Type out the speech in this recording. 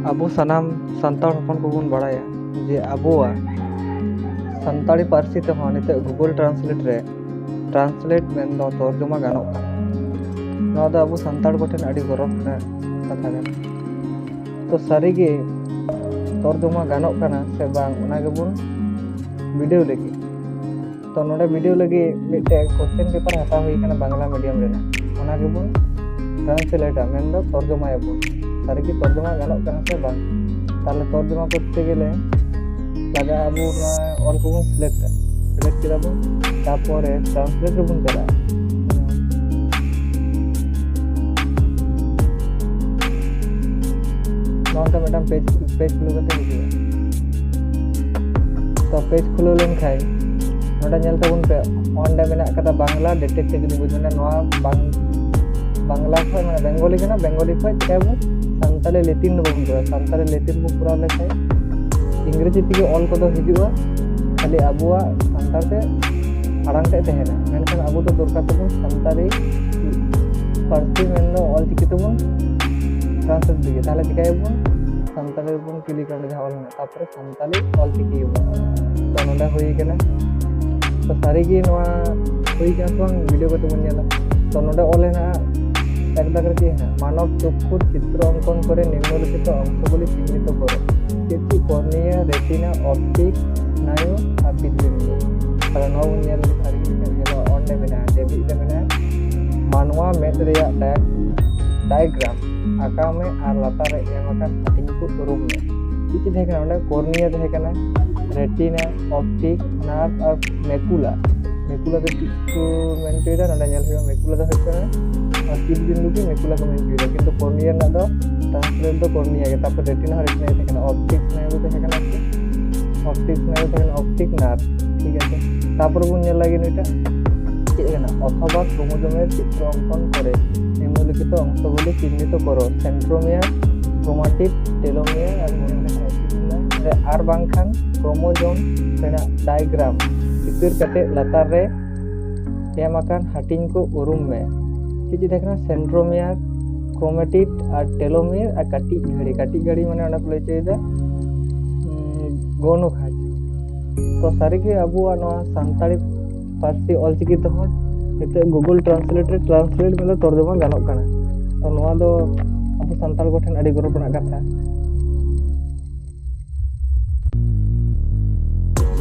ᱟᱵᱚ ᱥᱟᱱᱟᱢ ᱥᱟᱱᱛᱟᱲ ᱦᱚᱯᱚᱱ ᱠᱚᱵᱚᱱ ᱵᱟᱲᱟᱭᱟ ᱡᱮ ᱟᱵᱚᱣᱟᱜ ᱥᱟᱱᱛᱟᱲᱤ ᱯᱟᱹᱨᱥᱤ ᱛᱮᱦᱚᱸ ᱱᱤᱛᱚᱜ ᱜᱩᱜᱚᱞ ᱴᱨᱟᱱᱥᱞᱮᱴ ᱨᱮ ᱴᱨᱟᱱᱥᱞᱮᱴ ᱢᱮᱱᱫᱚ ᱛᱚᱨᱡᱚᱢᱟ ᱜᱟᱱᱚᱜ ᱠᱟᱱᱟ। ᱱᱚᱣᱟ ᱫᱚ ᱟᱵᱚ ᱥᱟᱱᱛᱟᱲ ᱠᱚᱴᱷᱮᱱ ᱟᱹᱰᱤ ᱜᱚᱨᱚᱵ ᱨᱮᱱᱟᱜ ᱠᱟᱛᱷᱟ ᱠᱟᱱᱟ। ᱛᱚ ᱥᱟᱹᱨᱤᱜᱮ ᱛᱚᱨᱡᱚᱢᱟ ᱜᱟᱱᱚᱜ ᱠᱟᱱᱟ ᱥᱮ ᱵᱟᱝ ᱚᱱᱟ ᱜᱮᱵᱚᱱ ᱵᱤᱰᱟᱹᱣ ᱞᱟᱹᱜᱤᱫ। ᱛᱚ ᱱᱚᱰᱮ ᱵᱤᱰᱟᱹᱣ ᱞᱟᱹᱜᱤᱫ ᱢᱤᱫᱴᱮᱡ ᱠᱚᱥᱪᱮᱱ ᱯᱮᱯᱟᱨ ᱦᱟᱛᱟᱣ ᱦᱩᱭ ᱟᱠᱟᱱᱟ ᱵᱟᱝᱞᱟ ᱢᱤᱰᱤᱭᱟᱢ ᱨᱮᱱᱟᱜ। ᱚᱱᱟ ᱜᱮᱵᱚᱱ ᱴᱨᱟᱱᱥᱞᱮᱴᱟ ᱢᱮᱱᱫᱚ ᱛᱚᱨᱡᱚᱢᱟᱭᱟᱵᱚᱱ। ᱥᱟᱹᱨᱤᱜᱮ ᱛᱚᱨᱡᱚᱢᱟ ᱜᱟᱱᱚᱜ ᱠᱟᱱᱟ ᱥᱮ ᱵᱟᱝ। তাহলে তর্জমা করতে গেলে লাগা আবু অল কোবন সিলেক্ট কেদা বন তারপরে ট্রান্সলেট বন চালা নটা ম্যাডাম পেজ খুলে করতে হিজুᱜᱼᱟ তো পেজ খুলে লেন খাই নটা ñel ᱛᱟᱵᱚᱱ ᱯᱮ ᱚᱸᱰᱮ ᱢᱮᱱᱟᱜ ᱠᱟᱫᱟ ᱵᱟᱝᱞᱟ ᱰᱤᱴᱮᱠᱴᱤভ ᱡᱩᱫᱤ ᱵᱩᱡᱷᱟᱹᱣ ᱱᱚᱣᱟ বাংলা খয় মানে বেঙ্গলি কেনা বেঙ্গলি খয় চিকাবো সান্তালি লেটিন বন করা সান্তালি লেটিন বন করা লেখায় ইংরেজি থেকে অল কদো হিজুᱜᱼᱟ খালি আবুয়া সান্তালতে আড়াং তে তেহেনা মেনখান আবু তো দরকার তবন সান্তালি পার্সি মেনদো অল চিকি তবন ট্রান্সলেট দিকে তাহলে চিকাইবন সান্তালি বন ক্লিক করে যাওয়াল না তারপরে সান্তালি অল চিকি হবো তো নডা হই কেনা তো সারিগি নোয়া হই কেনা তো ভিডিও করতে বন নেলা তো নডা অল হেনা এক দাগের কি হ্যাঁ মানব চক্ষুর চিত্র অঙ্কন করে নিম্নলিখিত অংশগুলি চিহ্নিত করো যেটি কর্নিয়া রেটিনা অপটিক স্নায়ু আর হৃদপিণ্ড তাহলে নব ñel সারি ñelo অন্ডে মেনা দেবি তে মেনা মানওয়া মেদ রেয়া डायग्राम आका में और लातार रे एम आकान हाटिंग को रूम में किछि देखे ना ओंडे कॉर्निया देखे कना रेटिना ऑप्टिक नार्व और मैकुला मैकुला दो को मेंटेदा नडा ñel हुआ मैकुला दो होय और तीन बिंदु की मैकुला को मेंटेदा किंतु कॉर्निया ना दो ट्रांसलेट दो कॉर्निया के तापर रेटिना और रेटिना देखे ना ऑप्टिक स्नायु देखे कना ऑप्टिक स्नायु देखे ऑप्टिक नार्व ठीक है तापर बुन ñel लगी नटा चेक ना अथवा क्रोमोजोमेर चित्र अंकन करे निम्नलिखित अंशগুলি চিহ্নিত করো সেন্ট্রোমিয়ার ক্রোমাটিড টেলোমিয়ার আর মনে আর বাংখান ক্রোমোজোম ᱨᱮᱱᱟᱜ डायग्राम चित्र कते लातार रे एम आकान हाटिंग को उरुम में चीज देखना सेंट्रोमियर क्रोमेटिड और टेलोमियर और काटी घड़ी माने ओना को लैतेदा गोनो खाज तो सारी के अबुआ नोआ सान्ताड़ी पार्सी ऑलचिकी तो निते गूगल ट्रांसलेट रे ट्रांसलेट में तर्जमा गानोग काना तो नोआ दो अब सान्ताल को ठेन आडी गौरव रना कथा